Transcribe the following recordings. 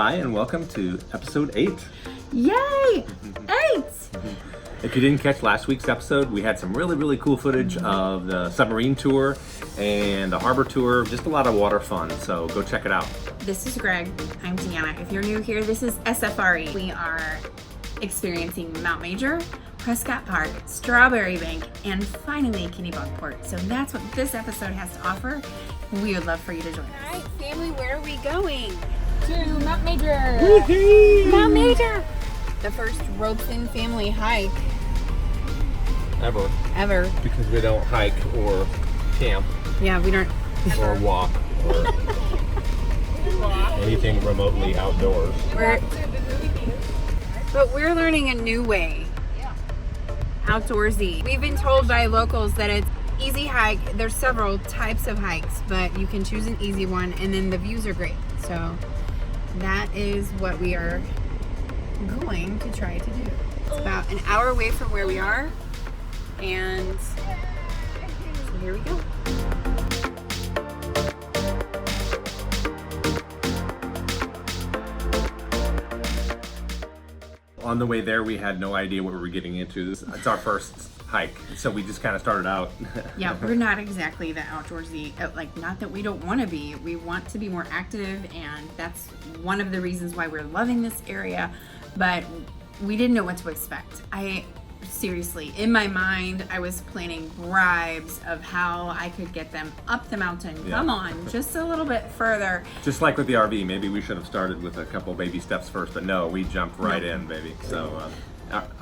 Hi, and welcome to episode 8. Yay! 8! If you didn't catch last week's episode, we had some really cool footage of the submarine tour and the harbor tour, just a lot of water fun, so go check it out. This is Greg. I'm Deanna. If you're new here, this is SFRE. We are experiencing Mount Major, Prescott Park, Strawberry Banke, and finally Kennebunkport. So that's what this episode has to offer. We would love for you to join us. All right, family, where are we going? To Mount Major. Woohoo! Mount Major. The first Robeson family hike ever. Because we don't hike or camp Yeah, we don't. or walk or anything remotely outdoors. But we're learning a new way. Outdoorsy. We've been told by locals that it's easy hike. There's several types of hikes, but you can choose an easy one, and then the views are great. So that is what we are going to try to do. It's about an hour away from where we are, and so here we go. On the way there, we had no idea what we were getting into. It's our first hike, so we just kind of started out. Yeah, we're not exactly the outdoorsy, not that we don't want to be. We want to be more active, and that's one of the reasons why we're loving this area, but we didn't know what to expect. Seriously, in my mind, I was planning bribes of how I could get them up the mountain. Yeah. Come on, just a little bit further. Just like with the RV, maybe we should have started with a couple baby steps first, but no, we jumped right in, baby. So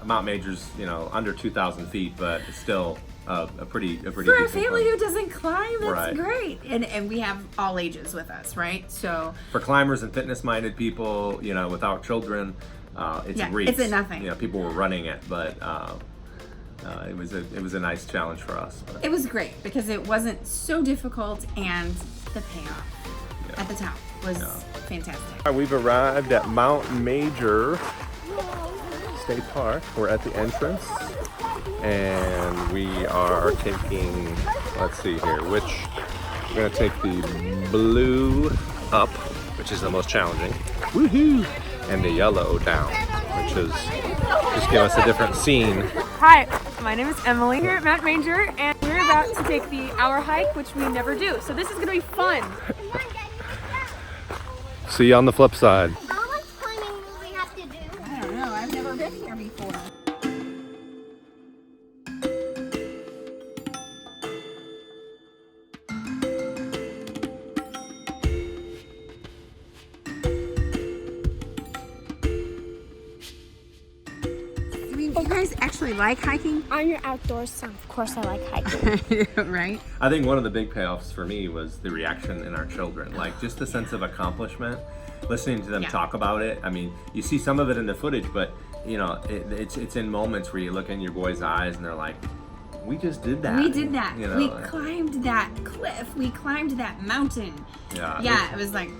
Mount Major's, under 2,000 feet, but it's still a pretty For a decent family climb. who doesn't climb, that's Right. great. And we have all ages with us, right? So For climbers and fitness-minded people, without children, it's a reach. it's a nothing. People were running it, but it was a nice challenge for us. But it was great because it wasn't so difficult, and the payoff at the top was fantastic. We've arrived at Mount Major State Park. We're at the entrance, and we are taking, let's see here, we're going to take the blue up, which is the most challenging, woohoo, and the yellow down, which is just give us a different scene. Hi, my name is Emily here at Mount Major, and we're about to take the hour hike, which we never do. So this is going to be fun. See you on the flip side. How much climbing will we have to do? I don't know. I've never been here before. You guys actually like hiking? I'm your outdoors son. Of course I like hiking. Right? I think one of the big payoffs for me was the reaction in our children, just the sense of accomplishment, listening to them talk about it. I mean, you see some of it in the footage, but it's in moments where you look in your boys' eyes and they're like, we just did that. We did that. We like- climbed that cliff. We climbed that mountain. Yeah. It was like,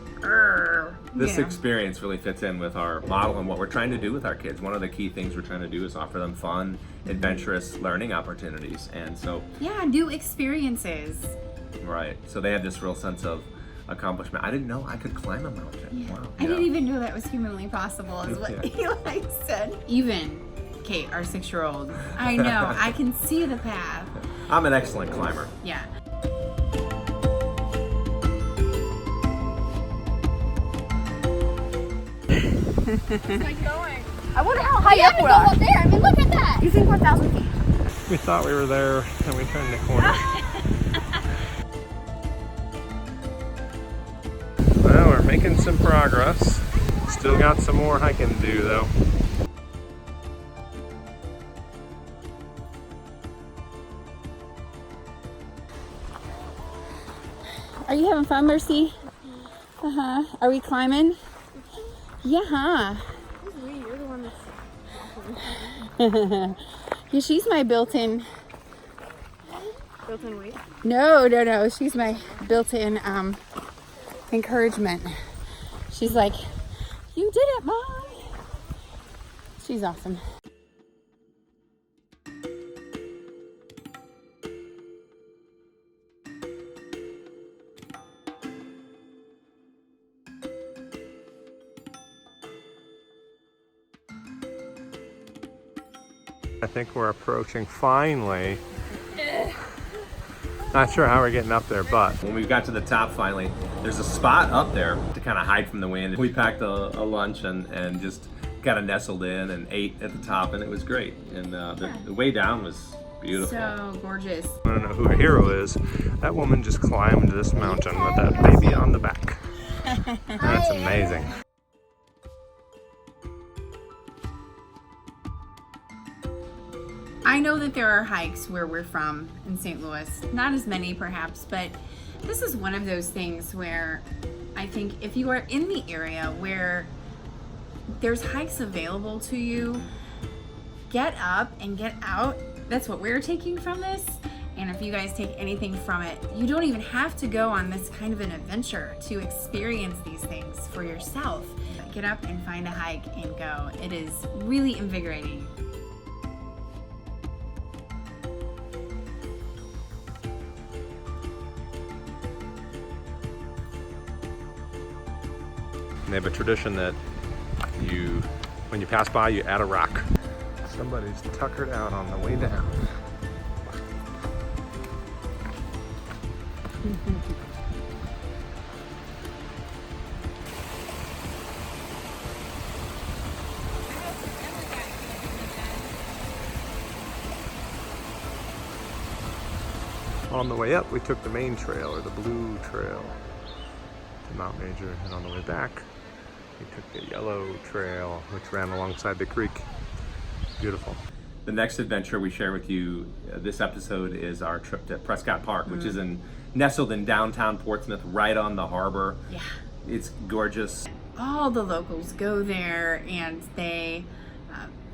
This experience really fits in with our model and what we're trying to do with our kids. One of the key things we're trying to do is offer them fun, adventurous learning opportunities. And so, new experiences. right. So they have this real sense of accomplishment. I didn't know I could climb a mountain. Wow. I didn't even know that was humanly possible, is what Eli said. Even Kate, our 6-year-old, I know, I can see the path. I'm an excellent climber. Yeah. I wonder how high up we Go are. up there. I mean, look at that. You think we're 1,000 feet? We thought we were there and we turned the corner. Well, we're making some progress. Still got some more hiking to do though. Are you having fun, Mercy? Are we climbing? Yeah. You're the one that's Yeah, she's my built-in. built-in weight. No. She's my built-in encouragement. She's like, you did it, Mom. She's awesome. I think we're approaching finally. Not sure how we're getting up there, but when we got to the top finally, there's a spot up there to kind of hide from the wind. We packed a lunch and just kind of nestled in and ate at the top, and it was great. And the way down was beautiful. So gorgeous. I don't know who our hero is. That woman just climbed this mountain with that baby on the back. That's amazing. I know that there are hikes where we're from in St. Louis. Not as many perhaps, but this is one of those things where I think if you are in the area where there's hikes available to you, get up and get out. That's what we're taking from this. And if you guys take anything from it, you don't even have to go on this kind of an adventure to experience these things for yourself. Get up and find a hike and go. It is really invigorating. They have a tradition that when you pass by, you add a rock. Somebody's tuckered out on the way down. On the way up, we took the main trail, or the blue trail, to Mount Major, and on the way back, we took the yellow trail, which ran alongside the creek. Beautiful. The next adventure we share with you this episode is our trip to Prescott Park, which is nestled in downtown Portsmouth, right on the harbor. Yeah. It's gorgeous. All the locals go there and they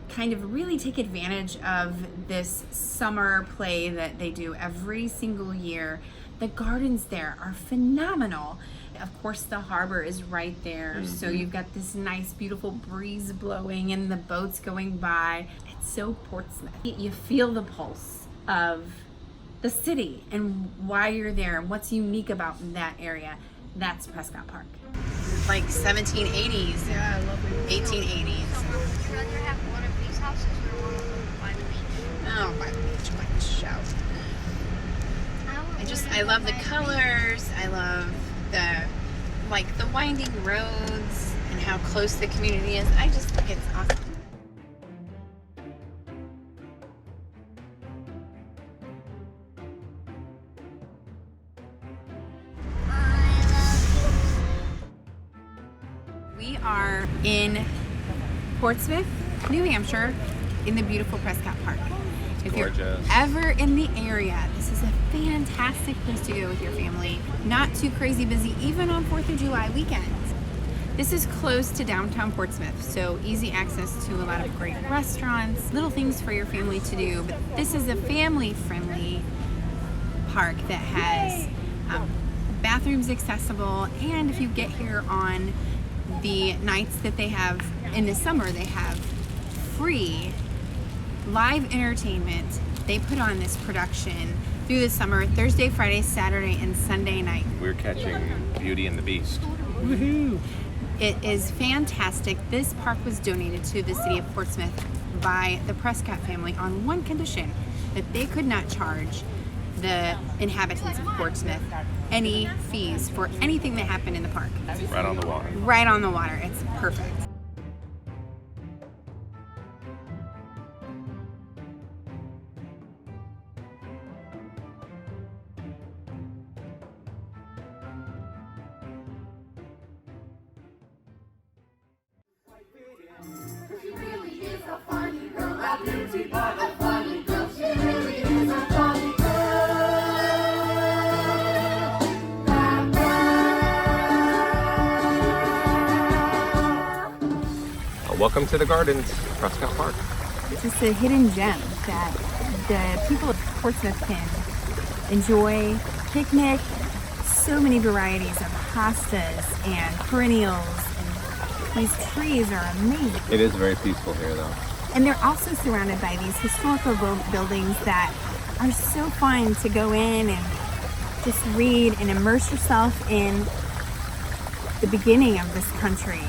kind of really take advantage of this summer play that they do every single year. The gardens there are phenomenal. Of course, the harbor is right there, so you've got this nice, beautiful breeze blowing and the boats going by. It's so Portsmouth. You feel the pulse of the city and why you're there and what's unique about that area. That's Prescott Park. Like 1780s, Yeah, I love it. 1880s. Would you rather have one of these houses or one by the beach? Oh, by the beach, by the shout. I love the colors. I love the winding roads and how close the community is. I just think it's awesome. We are in Portsmouth, New Hampshire, in the beautiful Prescott Park. If Gorgeous. you're ever in the area, this is a fantastic place to go with your family. Not too crazy busy, even on 4th of July weekends. This is close to downtown Portsmouth, so easy access to a lot of great restaurants, little things for your family to do. But this is a family-friendly park that has bathrooms accessible, and if you get here on the nights that they have in the summer, they have free live entertainment. They put on this production through the summer, Thursday, Friday, Saturday, and Sunday night. We're catching Beauty and the Beast. Woohoo! It is fantastic. This park was donated to the city of Portsmouth by the Prescott family on one condition, that they could not charge the inhabitants of Portsmouth any fees for anything that happened in the park. Right on the water. Right on the water. It's perfect. Welcome to the gardens, Prescott Park. It's just a hidden gem that the people of Portsmouth can enjoy, picnic, so many varieties of hostas and perennials, and these trees are amazing. It is very peaceful here though. And they're also surrounded by these historical buildings that are so fun to go in and just read and immerse yourself in the beginning of this country.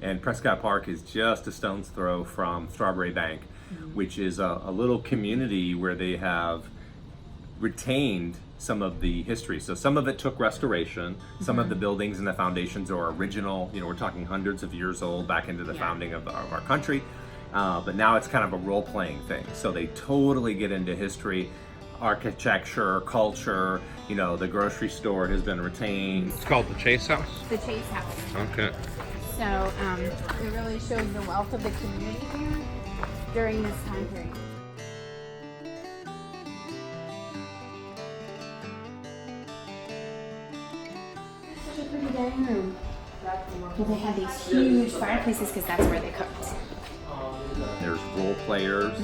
And Prescott Park is just a stone's throw from Strawberry Banke. which is a little community where they have retained some of the history. So some of it took restoration, some of the buildings and the foundations are original, you know, we're talking hundreds of years old, back into the founding of our country. But now it's kind of a role-playing thing. So they totally get into history, architecture, culture, you know, the grocery store has been retained. It's called the Chase House? The Chase House. Okay. So it really shows the wealth of the community here during this time period. Such a pretty dining room. Well, they had these huge fireplaces because that's where they cooked. There's role players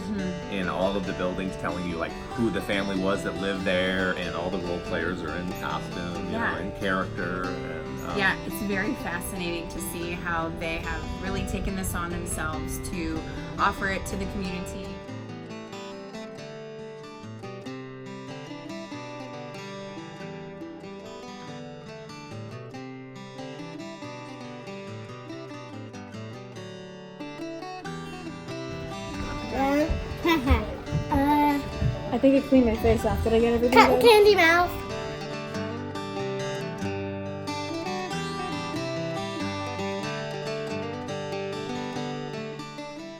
in all of the buildings telling you like who the family was that lived there, and all the role players are in costume, you know, in character. And, yeah, it's very fascinating to see how they have really taken this on themselves to offer it to the community. I think I cleaned my face off. Did I get everything good? Candy mouth.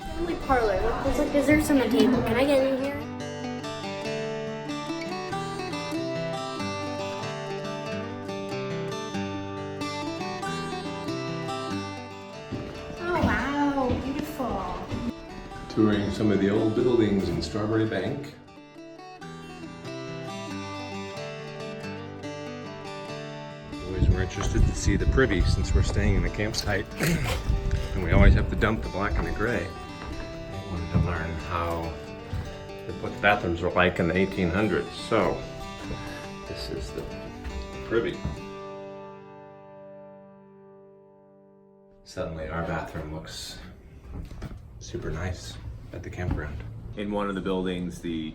Family parlor. There's like desserts on the table. Can I get in here? Oh wow, beautiful. touring some of the old buildings in Strawberry Banke. Always we're interested to see the privy since we're staying in the campsite. And we always have to dump the black and the gray. I wanted to learn what the bathrooms were like in the 1800s. So this is the privy. Suddenly our bathroom looks super nice at the campground. In one of the buildings, the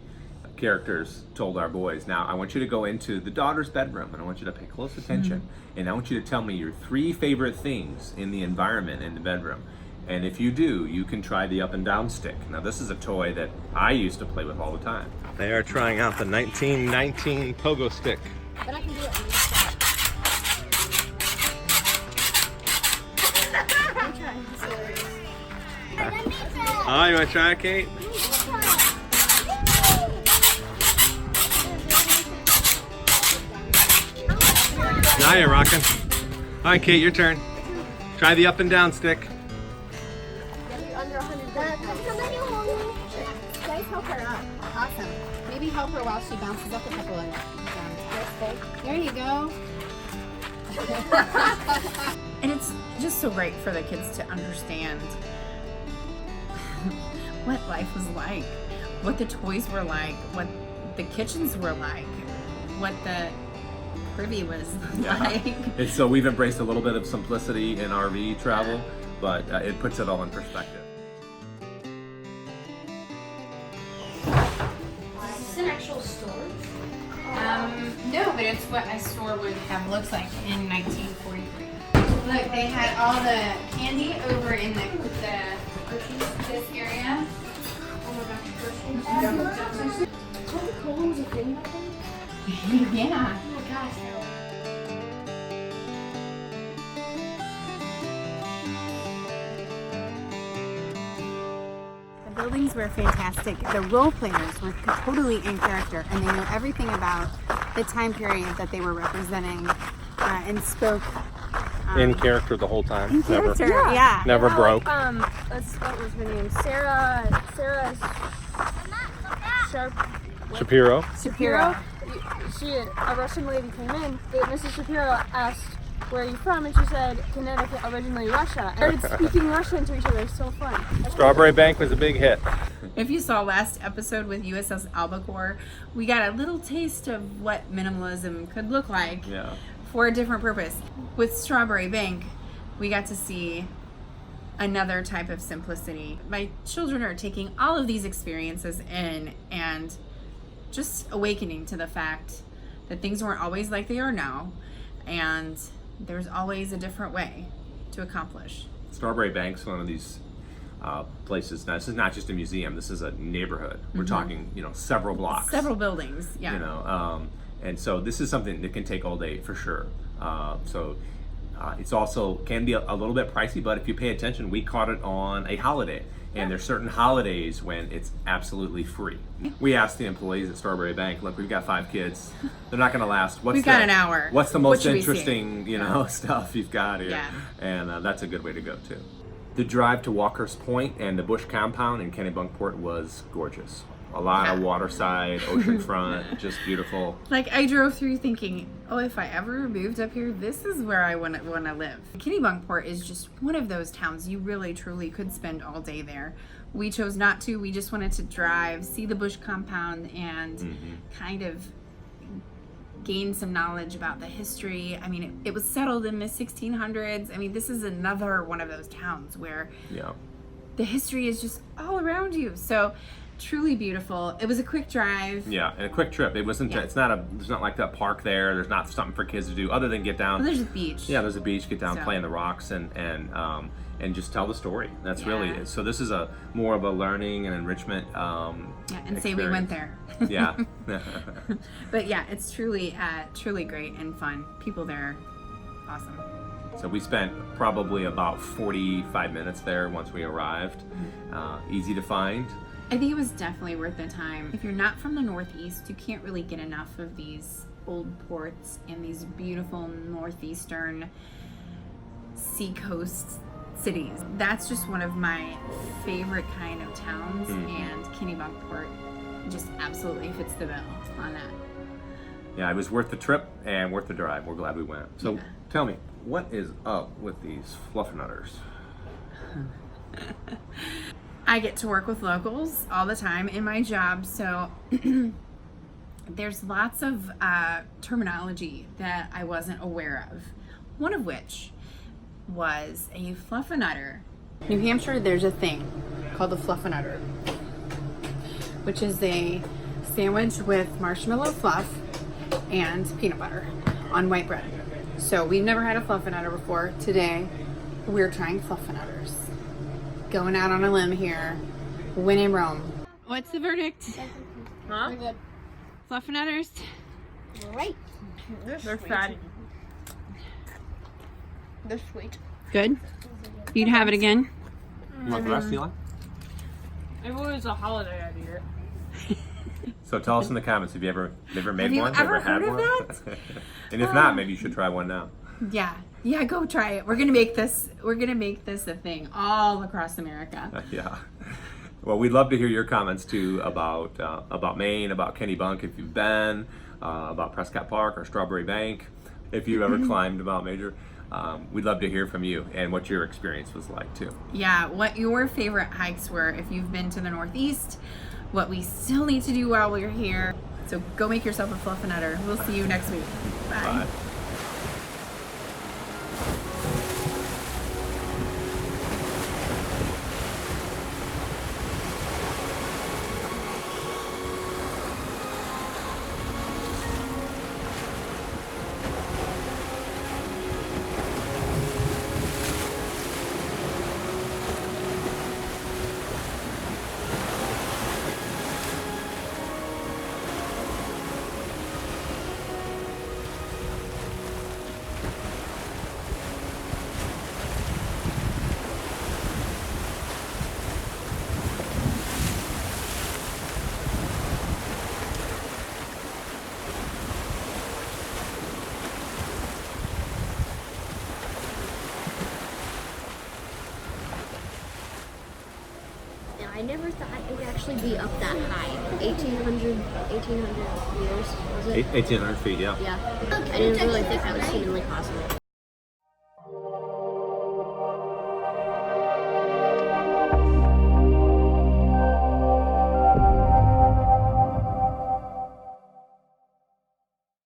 characters told our boys, now I want you to go into the daughter's bedroom and I want you to pay close attention and I want you to tell me your 3 favorite things in the environment in the bedroom. And if you do, you can try the up and down stick. Now this is a toy that I used to play with all the time. They are trying out the 1919 pogo stick. But I can do it. I'm trying. Oh, you want to try it, Kate? Now you're rocking. All right, Kate, your turn. Try the up and down stick. Guys, help her up. Awesome. Maybe help her while she bounces up a couple of times. There you go. And it's just so great for the kids to understand what life was like, what the toys were like, what the kitchens were like, what the privy was like. And so we've embraced a little bit of simplicity in RV travel, but it puts it all in perspective. Is this an actual store? No, but it's what a store would have looked like in 1943. Look, they had all the candy over in this area. Coca-Cola was a thing back then? Yeah. Oh my gosh. The buildings were fantastic. The role players were totally in character, and they knew everything about the time period that they were representing and spoke. In character the whole time. In character, yeah. Never broke. What was her name? Sarah Shapiro. Shapiro. A Russian lady came in. Mrs. Shapiro asked, "Where are you from?" And she said, "Connecticut, originally Russia." And started speaking Russian to each other. It's so fun. Strawberry Banke was a big hit. If you saw last episode with USS Albacore, we got a little taste of what minimalism could look like for a different purpose. With Strawberry Banke, we got to see another type of simplicity. My children are taking all of these experiences in and just awakening to the fact that things weren't always like they are now, and there's always a different way to accomplish. Strawberry Banke's one of these places. Now, this is not just a museum. This is a neighborhood. We're talking, several blocks. Several buildings. Yeah. And so this is something that can take all day for sure. It's also can be a little bit pricey, but if you pay attention, we caught it on a holiday. And there's certain holidays when it's absolutely free. We asked the employees at Strawberry Banke, look, we've got 5 kids. They're not going to last. We've got an hour. What's the What most should we see? interesting, stuff you've got here? Yeah. And that's a good way to go too. The drive to Walker's Point and the Bush Compound in Kennebunkport was gorgeous. A lot of waterside, oceanfront, just beautiful. Like I drove through thinking, oh, if I ever moved up here, this is where I want to live. Kennebunkport is just one of those towns you really truly could spend all day there. We chose not to. We just wanted to drive, see the Bush Compound, and kind of gain some knowledge about the history. I mean, it was settled in the 1600s. I mean, this is another one of those towns where the history is just all around you. So truly beautiful. It was a quick drive. Yeah, and a quick trip. It wasn't. It's not there's not like that park there. There's not something for kids to do other than get down. Well, there's a beach. Yeah, there's a beach. Get down, play in the rocks, and just tell the story. That's really it. So this is a more of a learning and enrichment. And say we went there. Yeah. But yeah, it's truly great and fun. People there, awesome. So we spent probably about 45 minutes there once we arrived. Easy to find. I think it was definitely worth the time. If you're not from the Northeast, you can't really get enough of these old ports and these beautiful northeastern seacoast cities. That's just one of my favorite kind of towns, and Kennebunkport just absolutely fits the bill on that. Yeah, it was worth the trip and worth the drive. We're glad we went. So tell me, what is up with these fluffernutters? I get to work with locals all the time in my job, so there's lots of terminology that I wasn't aware of. One of which was a fluffernutter. New Hampshire, there's a thing called the fluffernutter, which is a sandwich with marshmallow fluff and peanut butter on white bread. So we've never had a fluffernutter before. Today, we're trying fluffernutters. Going out on a limb here. When in Rome. What's the verdict? Huh? Good. Fluffernutters? Right. They're fatty. They're sweet. Good. You'd have it again? You want the rest, Eli? If it was a holiday, I'd eat it. So tell us in the comments, have you ever made one? Have you ever had heard of one? that? And if not, maybe you should try one now. Yeah, go try it. We're gonna make this a thing all across America. Yeah. Well, we'd love to hear your comments too about Maine, about Kennebunk if you've been, about Prescott Park or Strawberry Banke, if you ever climbed Mount Major. We'd love to hear from you and what your experience was like too. Yeah, what your favorite hikes were if you've been to the Northeast, what we still need to do while we're here. So go make yourself a fluffernutter. We'll see you next week. Bye. I never thought it would actually be up that high. 1,800 meters, was it? 1,800 feet, yeah. Yeah. I didn't really think that was humanly possible.